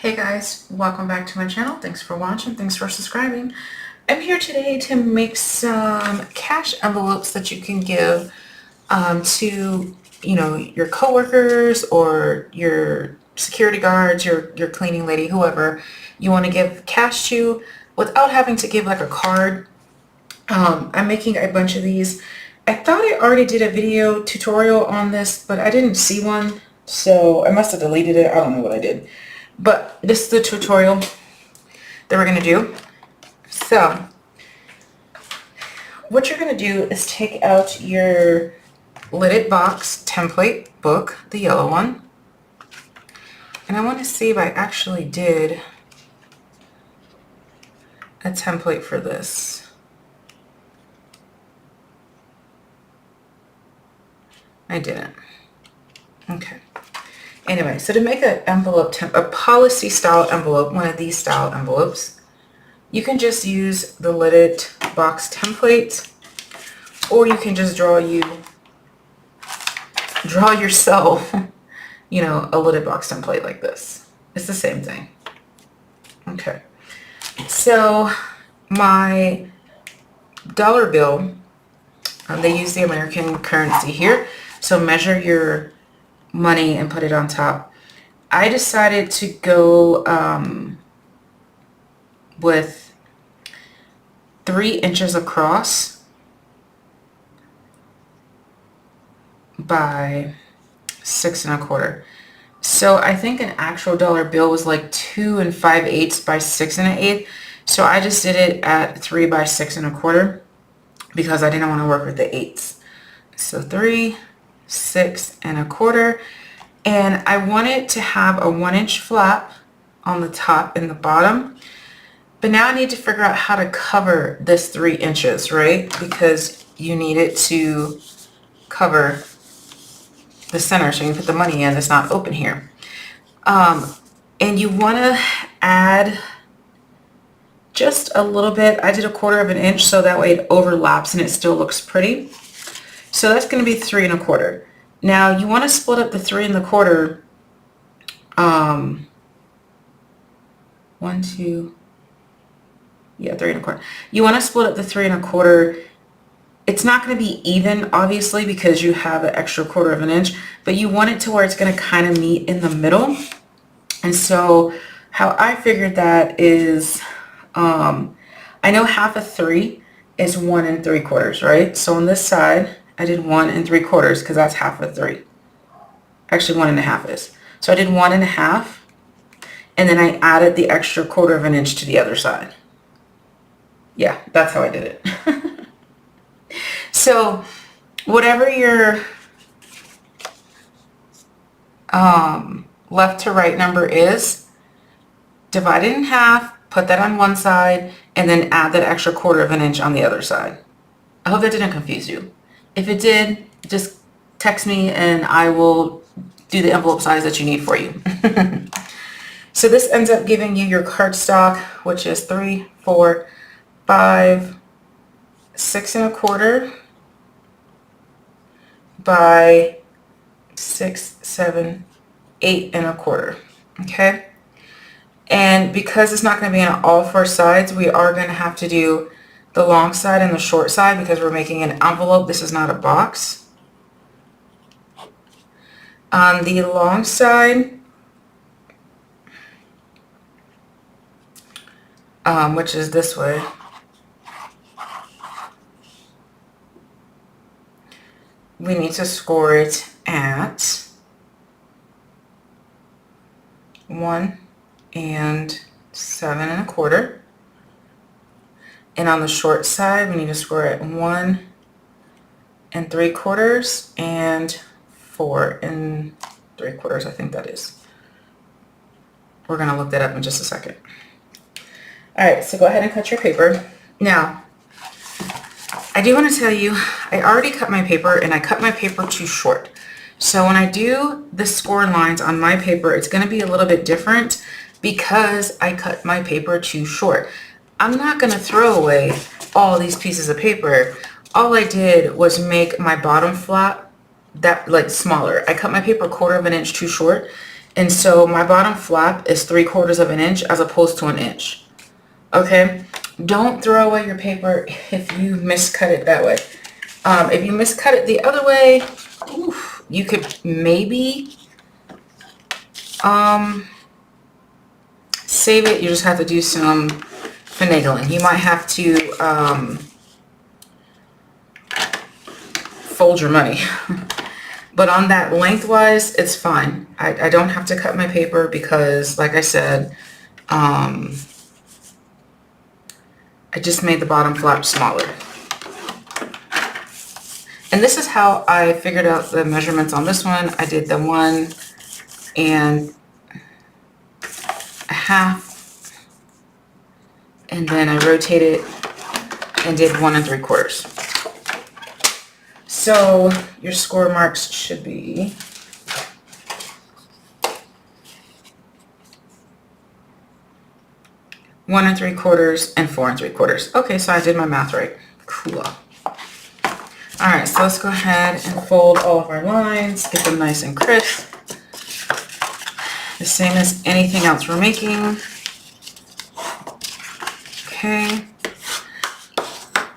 Hey guys, welcome back to my channel. Thanks for watching. Thanks for subscribing. I'm here today to make some cash envelopes that you can give to, your coworkers or your security guards, your cleaning lady, whoever you want to give cash to without having to give like a card. I'm making a bunch of these. I thought I already did a video tutorial on this, but I didn't see one, so I must have deleted it. I don't know what I did. But this is the tutorial that we're going to do. So what you're going to do is take out your lidded box template book, the yellow one. And I want to see if I actually did a template for this. I didn't. Okay. Anyway, so to make an envelope, a policy style envelope, one of these style envelopes, you can just use the lidded box template, or you can just draw yourself, a lidded box template like this. It's the same thing. Okay. So my dollar bill, they use the American currency here. So measure your money and put it on top. I decided to go with 3 inches across by 6 1/4. So I think an actual dollar bill was like 2 5/8 by 6 1/8. So I just did it at 3 by 6 1/4 because I didn't want to work with the 8s. So 3, 6 1/4, and I wanted to have a 1-inch flap on the top and the bottom. But now I need to figure out how to cover this 3 inches, right? Because you need it to cover the center, so you can put the money in. It's not open here. And you want to add just a little bit. I did 1/4 inch so that way it overlaps and it still looks pretty. So that's going to be 3 1/4. Now you want to split up the 3 1/4. 1, 2, yeah, 3 1/4. You want to split up the 3 1/4. It's not going to be even, obviously, because you have an extra 1/4 inch, but you want it to where it's going to kind of meet in the middle. And so how I figured that is, I know half of 3 is 1 3/4, right? So on this side, I did 1 3/4 because that's half of 3. Actually, 1 1/2 is. So I did 1 1/2, and then I added the extra 1/4 inch to the other side. Yeah, that's how I did it. So whatever your left to right number is, divide it in half, put that on one side, and then add that extra 1/4 inch on the other side. I hope that didn't confuse you. If it did, just text me and I will do the envelope size that you need for you. So this ends up giving you your cardstock, which is 3, 4, 5, 6 1/4 by 6, 7, 8 1/4. Okay. And because it's not going to be on all 4 sides, we are going to have to do the long side and the short side because we're making an envelope. This is not a box. On the long side, which is this way, we need to score it at 1 7 1/4. And on the short side, we need to score it 1 3/4 and 4 3/4, I think that is. We're going to look that up in just a second. All right, so go ahead and cut your paper. Now, I do want to tell you, I already cut my paper and I cut my paper too short. So when I do the score lines on my paper, it's going to be a little bit different because I cut my paper too short. I'm not going to throw away all these pieces of paper. All I did was make my bottom flap that like smaller. I cut my paper 1/4 inch too short, And so my bottom flap is 3/4 of an inch as opposed to an inch. Okay, don't throw away your paper if you miscut it that way. If you miscut it the other way, oof, you could maybe save it. You just have to do some finagling. You might have to fold your money. But on that lengthwise, it's fine. I don't have to cut my paper because, like I said, I just made the bottom flap smaller. And this is how I figured out the measurements on this one. I did the 1 1/2, and then I rotated and did 1 3/4. So your score marks should be one and 3/4 and 4 and 3/4. Okay, so I did my math right. Cool. All right, so let's go ahead and fold all of our lines, get them nice and crisp. The same as anything else we're making. Okay.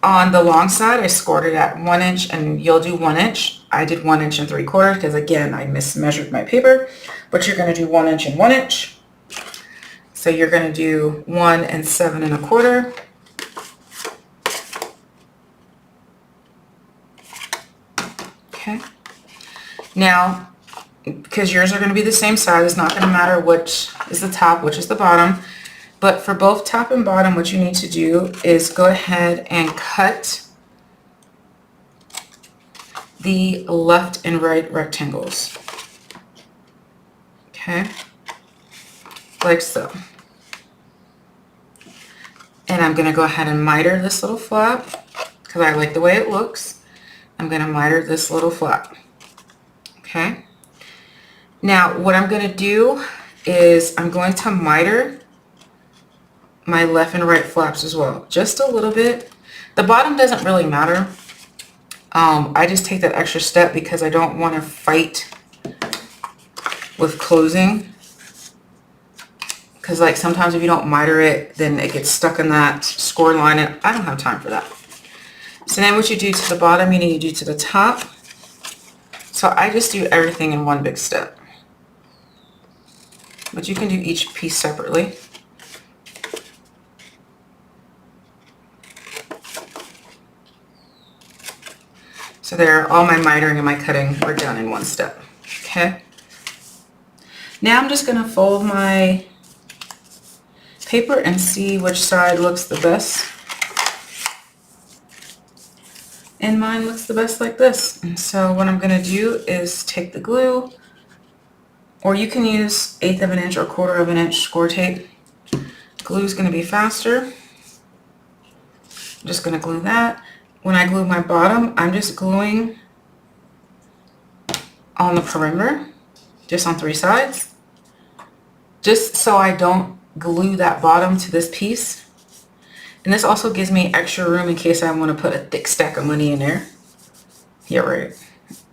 On the long side, I scored it at 1 inch, and you'll do 1 inch. I did 1 inch and 3/4 because, again, I mismeasured my paper, but you're going to do 1 inch and 1 inch. So you're going to do 1 and 7 1/4. Okay. Now, because yours are going to be the same size, it's not going to matter which is the top, which is the bottom. But for both top and bottom, what you need to do is go ahead and cut the left and right rectangles. Okay, like so. And I'm going to go ahead and miter this little flap because I like the way it looks. I'm going to miter this little flap. Okay. Now, what I'm going to do is I'm going to miter my left and right flaps as well, just a little bit. The bottom doesn't really matter. I just take that extra step because I don't want to fight with closing, because like sometimes if you don't miter it, then it gets stuck in that score line, and I don't have time for that. So then what you do to the bottom, you need to do to the top. So I just do everything in one big step, but you can do each piece separately. So there, all my mitering and my cutting were done in one step. Okay. Now I'm just going to fold my paper and see which side looks the best. And mine looks the best like this. And so what I'm going to do is take the glue, or you can use 1/8 of an inch or 1/4 of an inch score tape. Glue is going to be faster. I'm just going to glue that. When I glue my bottom, I'm just gluing on the perimeter, just on 3 sides, just so I don't glue that bottom to this piece. And this also gives me extra room in case I want to put a thick stack of money in there. Yeah, right.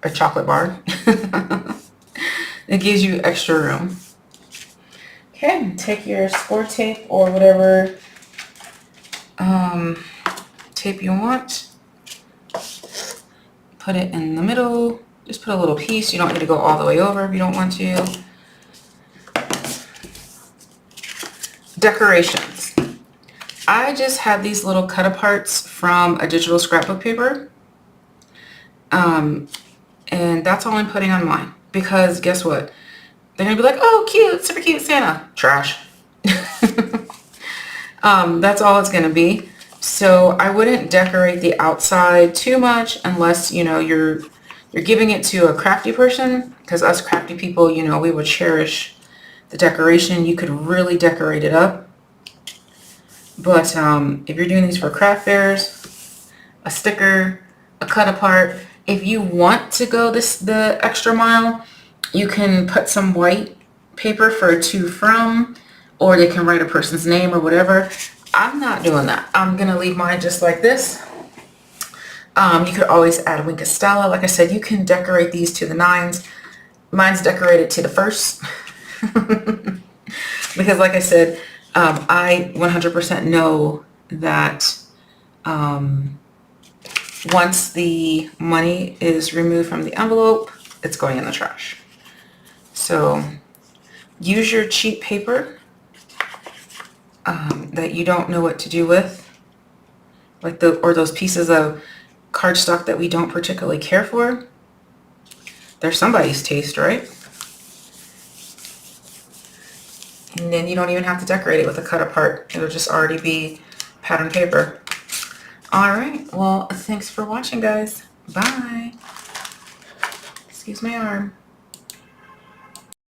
A chocolate bar. It gives you extra room. Okay, take your score tape or whatever tape you want. Put it in the middle. Just put a little piece. You don't need to go all the way over if you don't want to. Decorations. I just have these little cut aparts from a digital scrapbook paper. And that's all I'm putting on mine. Because guess what? They're going to be like, oh, cute, super cute Santa. Trash. That's all it's going to be. So I wouldn't decorate the outside too much unless, you know, you're giving it to a crafty person. Because us crafty people, you know, we would cherish the decoration. You could really decorate it up. But if you're doing these for craft fairs, a sticker, a cut apart, if you want to go the extra mile, you can put some white paper for a to from, or they can write a person's name or whatever. I'm not doing that. I'm going to leave mine just like this. You could always add a Wink of Stella. Like I said, you can decorate these to the 9s. Mine's decorated to the 1st. Because like I said, I 100% know that once the money is removed from the envelope, it's going in the trash. So use your cheap paper that you don't know what to do with, like those pieces of cardstock that we don't particularly care for. They're somebody's taste, right? And then you don't even have to decorate it with a cut apart. It'll just already be pattern paper. All right. Well, thanks for watching, guys. Bye. Excuse my arm.